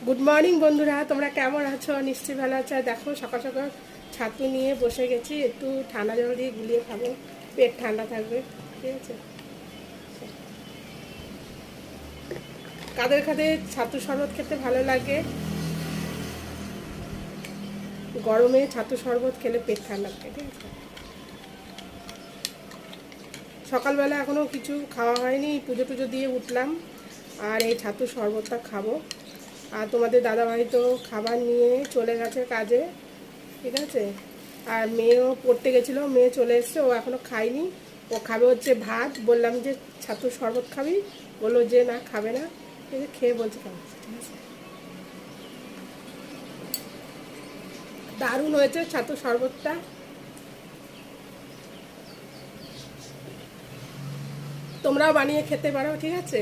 Good morning বন্ধুরা, তোমরা কেমন আছো? নিশ্চয়ই ভালো আছো। দেখো সকাল সকাল ছাতু নিয়ে বসে গেছি, একটু ঠান্ডা জল দিয়ে গুলিয়ে খাবো, পেট ঠান্ডা থাকবে। ঠিক আছে, কাদের কাদের ছাতু শরবত খেতে ভালো লাগে? গরমে ছাতু শরবত খেলে পেট ঠান্ডা থাকে। ঠিক আছে, সকালবেলা এখনো কিছু খাওয়া হয়নি, পুজো টুজো দিয়ে উঠলাম আর এই ছাতু শরবতটা খাবো। আর তোমাদের দাদাভাই তো খাবার নিয়ে চলে গেছে কাজে। ঠিক আছে, আর মেয়েও পড়তে গেছিলো, মেয়ে চলে এসছে, ও এখনও খায়নি। ও খাবে হচ্ছে ভাত। বললাম যে ছাতুর শরবত খাবি, বললো যে না খাবে না। ঠিক আছে, খেয়ে বলছে কেমন। ঠিক আছে, দারুণ হয়েছে ছাতুর শরবতটা। তোমরাও বানিয়ে খেতে পারো। ঠিক আছে।